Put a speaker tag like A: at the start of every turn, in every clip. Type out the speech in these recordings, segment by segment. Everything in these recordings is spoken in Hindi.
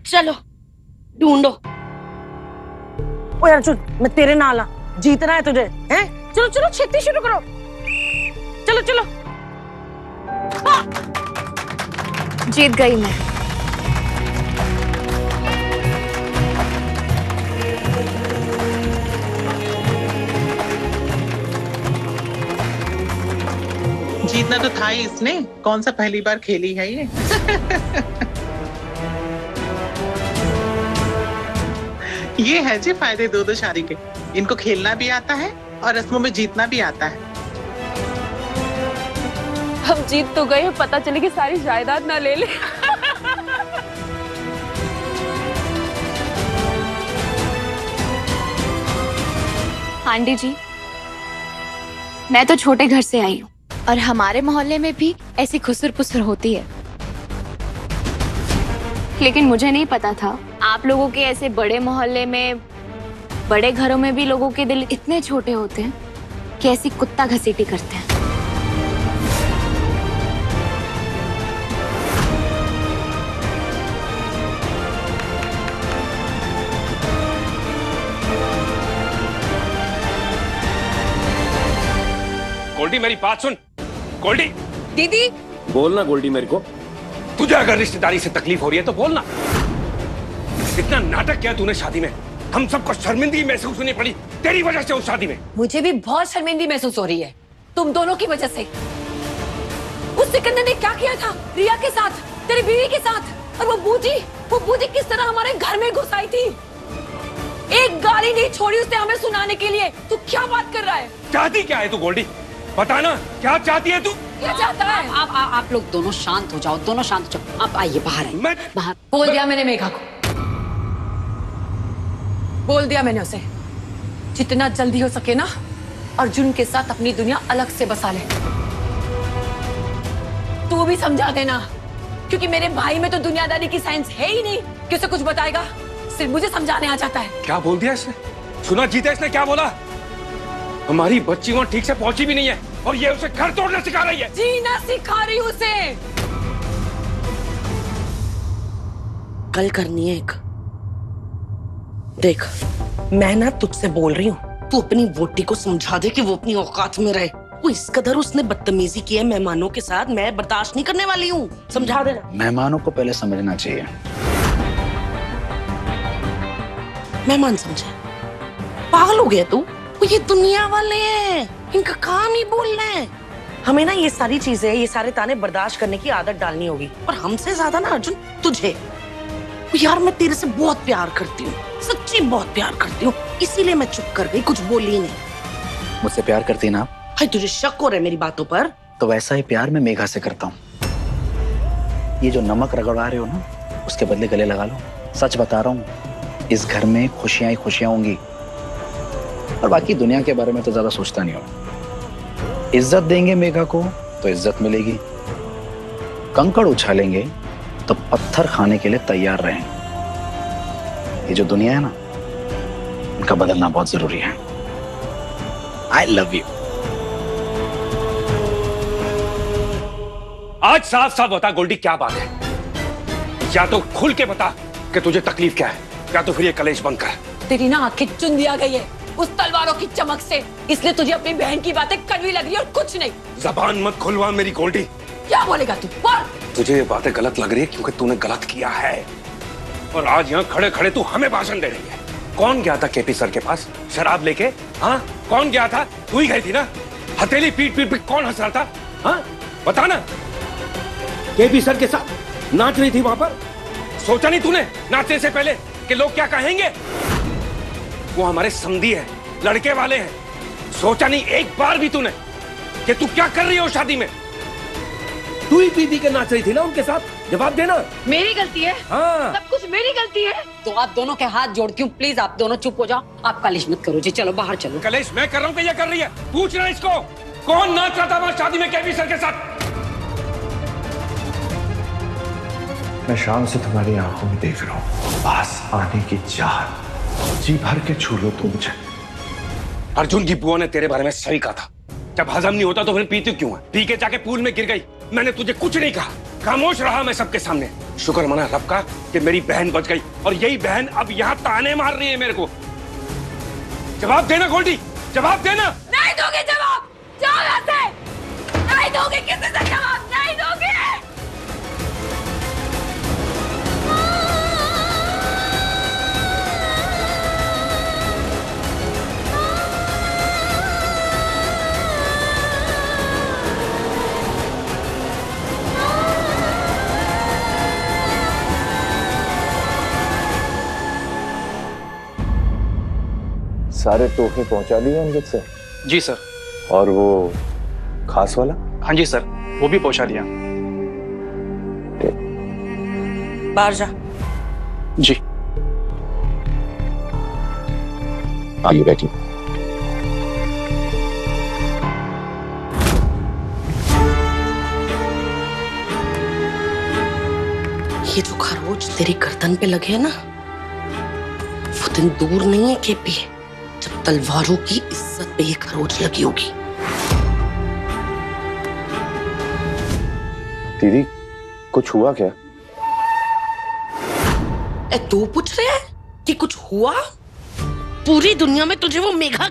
A: चलो ढूंढो।
B: ओ यार चल, मैं तेरे नाल आ, जीतना है तुझे, हैं? चलो चलो छेती शुरू करो, चलो चलो।
C: जीत गई मैं।
D: जीतना तो था ही इसने, कौन सा पहली बार खेली है ये। ये है जी फायदे दो शादी के, इनको खेलना भी आता है और रस्मों में जीतना भी आता है।
A: हम जीत तो गए, पता चले कि सारी जायदाद ना ले ले।
C: आंटी जी, मैं तो छोटे घर से आई हूँ और हमारे मोहल्ले में भी ऐसी खुसर पुसर होती है, लेकिन मुझे नहीं पता था आप लोगों के ऐसे बड़े मोहल्ले में, बड़े घरों में भी लोगों के दिल इतने छोटे होते हैं कि ऐसी कुत्ता घसीटी करते हैं।
E: गोल्डी मेरी बात सुन। गोल्डी
A: दीदी
E: बोलना। गोल्डी मेरे को, तुझे अगर रिश्तेदारी से तकलीफ हो रही है तो बोलना। इतना नाटक किया तूने शादी में, हम सबको शर्मिंदगी महसूस होनी पड़ी तेरी वजह से उस शादी में।
F: मुझे भी बहुत शर्मिंदगी महसूस हो रही है तुम दोनों की वजह से। उस सिकंदर ने क्या किया था रिया के साथ, तेरी बीवी के साथ, और वो बूजी किस तरह हमारे घर में घुस आई थी। एक गाली नहीं छोड़ी उसने हमें सुनाने के लिए। तू क्या बात कर रहा है?
E: चाहती क्या है तू गोल्डी, बताना क्या चाहती है तू?
F: क्या चाहता है?
G: आप लोग दोनों शांत हो जाओ, दोनों शांत हो जाओ। आप आइए बाहर आइए।
E: मैं
G: बाहर
F: बोल दिया मैंने मेघा को, बोल दिया मैंने उसे, जितना जल्दी हो सके ना अर्जुन के साथ अपनी दुनिया अलग से बसा ले। तू भी समझा देना, क्योंकि मेरे भाई में तो दुनियादारी की साइंस है ही नहीं कि उसे कुछ बताएगा, सिर्फ मुझे समझाने आ जाता है।
E: क्या बोल दिया इसने? सुना जीता इसने क्या बोला? हमारी बच्ची वहां ठीक से पहुंची भी नहीं है और ये उसे घर तोड़ना सिखा रही है।
F: जीना सिखा रही हूँ उसे।
B: कल करनी है एक। देख, मैं ना तुझसे बोल रही हूँ, तू अपनी वोटी को समझा दे कि वो अपनी औकात में रहे। वो इस कदर उसने बदतमीजी की है मेहमानों के साथ, मैं बर्दाश्त नहीं करने वाली हूँ। समझा देना।
H: मेहमानों को पहले समझना चाहिए।
B: मेहमान समझे? पागल हो गया तू? वो ये दुनिया वाले हैं, इनका काम ही बोलना है। हमें ना ये सारी चीजें, ये सारे ताने बर्दाश्त करने की आदत डालनी होगी। और हमसे ज्यादा ना अर्जुन तुझे। यार मैं तेरे से बहुत प्यार करती हूँ, सच्ची बहुत प्यार करती हूँ, इसीलिए मैं चुप कर गई, कुछ बोली नहीं।
H: मुझसे प्यार करती ना?
B: हाय, तुझे शक हो रहा है मेरी बातों पर?
H: तो वैसा ही प्यार मैं मेघा से करता हूँ। ये जो नमक रगड़वा रहे हो ना, उसके बदले गले लगा लो। सच बता रहा हूँ, इस घर में खुशियां ही खुशियां होंगी। और बाकी दुनिया के बारे में तो ज्यादा सोचता नहीं हूँ। इज्जत देंगे मेघा को तो इज्जत मिलेगी, कंकड़ उछालेंगे तो पत्थर खाने के लिए तैयार रहें। ये जो दुनिया है ना, इनका बदलना बहुत जरूरी है। I love you.
E: आज साफ साफ बता गोल्डी क्या बात है, या तो खुल के बता कि तुझे तकलीफ क्या है, या तो फिर ये कलेश बंद कर।
F: तेरी ना आंखें चुन दिया गई है उस तलवारों की चमक से, इसलिए तुझे अपनी बहन की बातें कड़वी लग रही है और कुछ नहीं।
E: जबान मत खुलवा मेरी गोल्डी।
F: क्या बोलेगा तू? बोल।
E: तुझे ये बातें गलत लग रही है क्योंकि तूने गलत किया है, और आज यहाँ खड़े खड़े तू हमें भाषण दे रही है। कौन गया था केपी सर के पास शराब लेके? हाँ, कौन गया था? तू ही गई थी ना। हथेली पीट पीट पीट कौन हंस रहा था? हाँ बता ना। केपी सर के साथ नाच रही थी वहां पर, सोचा नहीं तूने नाचने से पहले कि लोग क्या कहेंगे? वो हमारे समधी है, लड़के वाले हैं, सोचा नहीं एक बार भी तूने कि तू क्या कर रही हो शादी में? तू ही पी के नाच रही थी ना उनके साथ, जवाब देना।
F: मेरी गलती है?
E: हाँ।
F: सब कुछ मेरी गलती है?
G: तो आप दोनों के हाथ जोड़ती हूँ, प्लीज आप दोनों चुप हो जाओ। आप कलेश मत करो जी, चलो बाहर चलो।
E: कलेश मैं कर रहा हूँ कि ये कर रही है? पूछना इसको, कौन नाच रहा था वहां शादी में केपी सर के साथ?
I: मैं शाम से तुम्हारी आंखों में देख रहा हूँ, पास आने की चाहत। जी भर के छू लो तुम मुझे।
E: अर्जुन की बुआ ने तेरे बारे में सही कहा था, जब हजम नहीं होता तो फिर पीती क्यों है? पी के जाके पूल में गिर गई। मैंने तुझे कुछ नहीं कहा, खामोश रहा मैं सबके सामने। शुक्र मना रब का कि मेरी बहन बच गई, और यही बहन अब यहाँ ताने मार रही है मेरे को। जवाब देना गोल्डी, जवाब देना।
F: नहीं दोगे जवाब, जाओ यहाँ से। नहीं दोगे किसी से जवाब, नहीं दोगे।
I: सारे तोहफे पहुंचा दिए अमजद से?
H: जी सर।
I: और वो खास वाला?
H: हाँ जी सर, वो भी पहुंचा दिया।
B: बाहर जा।
H: जी।
I: आइए बैठिए।
B: ये जो खरोच तेरी गर्दन पे लगे है ना, वो दिन दूर नहीं है केपी, जब तलवारों की इज्जत पे ये खरोच लगी होगी।
I: दीदी कुछ हुआ क्या?
B: तू पूछ रहे है कि कुछ हुआ? पूरी दुनिया में तुझे वो मेघा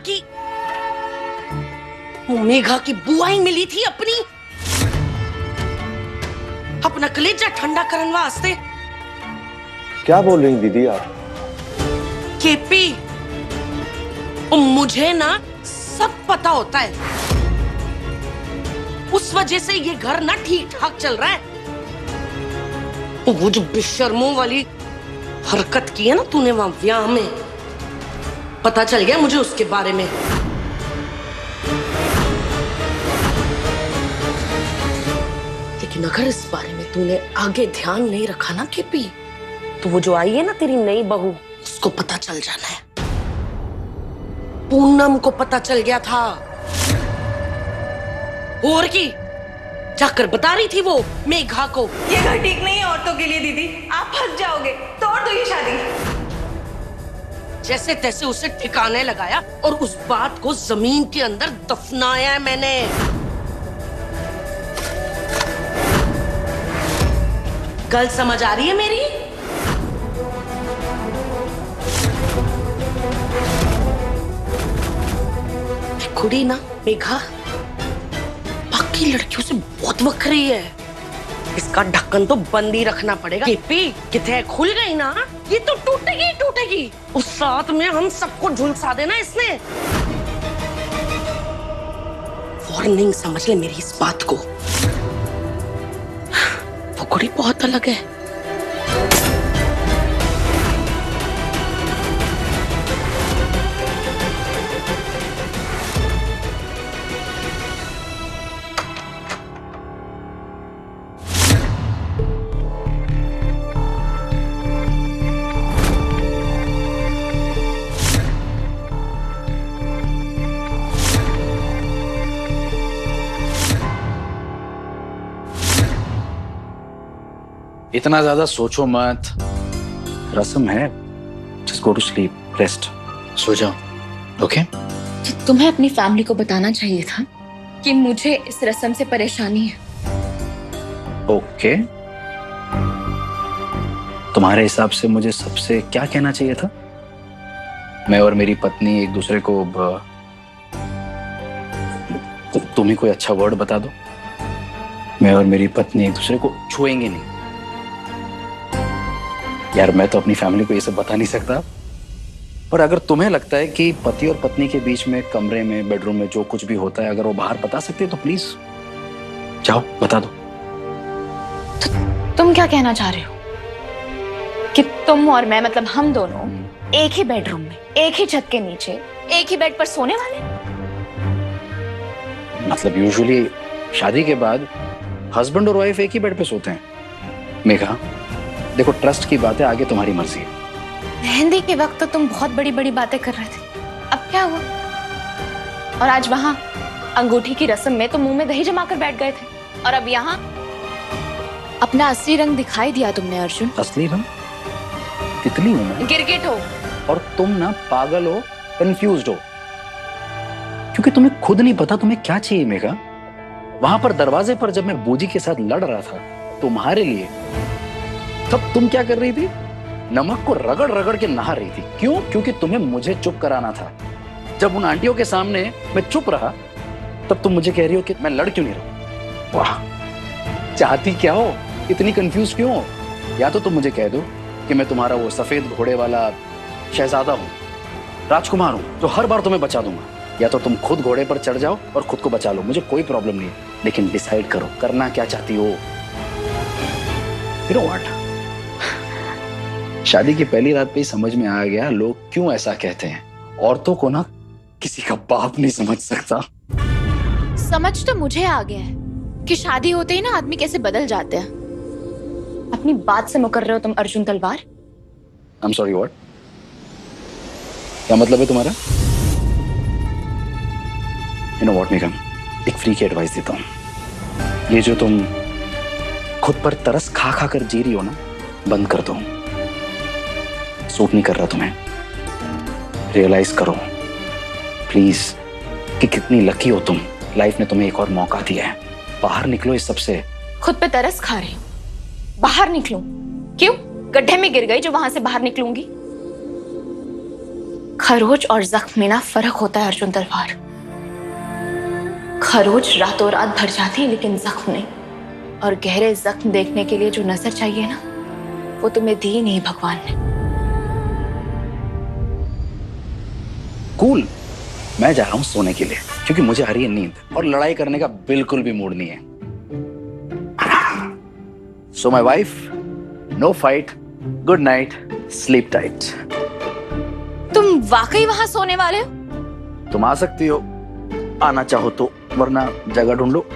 B: की बुआ ही मिली थी अपनी, अपना कलेजा ठंडा करने वास्ते।
I: क्या बोल रही दीदी आप?
B: केपी, मुझे ना सब पता होता है, उस वजह से ये घर ना ठीक ठाक चल रहा है। वो जो बेशर्मों वाली हरकत की है ना तूने वहां ब्याह में, पता चल गया मुझे उसके बारे में। लेकिन अगर इस बारे में तूने आगे ध्यान नहीं रखा ना केपी, तो वो जो आई है ना तेरी नई बहू, उसको पता चल जाना है। पूनम को पता चल गया था, और की जाकर बता रही थी वो मेघा को।
A: ये घर ठीक नहीं है औरतों के लिए दीदी, आप फंस जाओगे, तोड़ दो ये शादी।
B: जैसे तैसे उसे ठिकाने लगाया और उस बात को जमीन के अंदर दफनाया है मैंने। गल समझ आ रही है मेरी? खुड़ी ना मेघा बाकी लड़कियों से बहुत वक्री है, इसका ढक्कन तो बंद ही रखना पड़ेगा। केपी किथे खुल गई ना, ये तो टूटेगी टूटेगी। उस साथ में हम सबको झुलसा देना इसने। वार्निंग समझ ले मेरी इस बात को। वो कुड़ी बहुत अलग है।
H: इतना ज्यादा सोचो मत, रस्म है। Just go to sleep, rest, सो जाओ। ओके?
C: तुम्हें अपनी फैमिली को बताना चाहिए था कि मुझे इस रस्म से परेशानी है।
H: ओके, तुम्हारे हिसाब से मुझे सबसे क्या कहना चाहिए था? मैं और मेरी पत्नी एक दूसरे को तुम ही कोई अच्छा वर्ड बता दो। मैं और मेरी पत्नी एक दूसरे को छुएंगे नहीं। यार मैं तो अपनी फैमिली को ये सब बता नहीं सकता। और अगर तुम्हें लगता है कि पति और पत्नी के बीच में कमरे में, बेडरूम में जो कुछ भी होता है, अगर वो बाहर बता सकते तो प्लीज जाओ बता दो।
C: तो तुम क्या कहना चाह रहे हो कि तुम और मैं, मतलब हम दोनों एक ही बेडरूम में, एक ही छत के नीचे, एक ही बेड पर सोने वाले?
H: मतलब यूजुअली शादी के बाद हस्बैंड और वाइफ एक ही बेड पे सोते हैं। मेघा देखो, ट्रस्ट की बात है, आगे तुम्हारी मर्जी है।
C: मेहंदी के वक्त तो तुम बहुत बड़ी बड़ी बातें कर रहे थे, अब क्या हुआ? और आज वहां अंगूठी की रस्म में तो मुंह में दही जमा कर बैठ गए थे, और अब यहाँ अपना असली रंग दिखाई दिया तुमने अर्जुन।
H: असली रंग? तितली हो ना,
C: गिरगिट हो,
H: और तुम ना पागल हो, कंफ्यूज्ड हो, क्योंकि तुम्हें खुद नहीं पता तुम्हें क्या चाहिए। मेघा वहां पर दरवाजे पर जब मैं बूजी के साथ लड़ रहा था तुम्हारे लिए, तब तुम क्या कर रही थी? नमक को रगड़ रगड़ के नहा रही थी। क्यों? क्योंकि तुम्हें मुझे चुप कराना था। जब उन आंटियों के सामने मैं चुप रहा, तब तुम मुझे कह रही हो कि मैं लड़ क्यों नहीं रहा। वाह, चाहती क्या हो? इतनी कंफ्यूज क्यों हो? या तो तुम मुझे कह दो कि मैं तुम्हारा वो सफेद घोड़े वाला शहजादा हूँ, राजकुमार हूँ, जो हर बार तुम्हें बचा दूंगा, या तो तुम खुद घोड़े पर चढ़ जाओ और खुद को बचा लो। मुझे कोई प्रॉब्लम नहीं है, लेकिन डिसाइड करो करना क्या चाहती हो। You know what? शादी की पहली रात पे ही समझ में आ गया लोग क्यों ऐसा कहते हैं। औरतों को ना किसी का बाप नहीं समझ सकता।
C: समझ तो मुझे आ गया है कि शादी होते ही ना आदमी कैसे बदल जाते हैं। अपनी बात से मुकर रहे हो तुम अर्जुन तलवार।
H: I'm sorry, what? क्या मतलब है तुम्हारा? You know what, निगम, एक फ्री की एडवाइस देता हूँ। ये जो तुम खुद पर तरस खा खा कर जी रही हो ना, बंद कर दो। सूट नहीं कर रहा तुम्हें। रियलाइज करो प्लीज कि कितनी लकी हो तुम। लाइफ ने तुम्हें एक और मौका दिया है। बाहर निकलो इस सबसे।
C: खुद पे तरस खा रही हूँ, बाहर निकलूं? क्यों? गड्ढे में गिर गई जो वहां से बाहर निकलूंगी? खरोच और जख्म में ना फर्क होता है अर्जुन तलवार। खरोच रातों रात भर जाती है लेकिन जख्म नहीं। और गहरे जख्म देखने के लिए जो नजर चाहिए ना, वो तुम्हें दी नहीं भगवान ने।
H: कूल, मैं जा रहा हूं सोने के लिए क्योंकि मुझे आ रही है नींद और लड़ाई करने का बिल्कुल भी मूड नहीं है। So my wife, no fight, good night, sleep tight.
C: तुम वाकई वहां सोने वाले हो?
H: तुम आ सकती हो, आना चाहो तो, वरना जगह ढूंढ लो।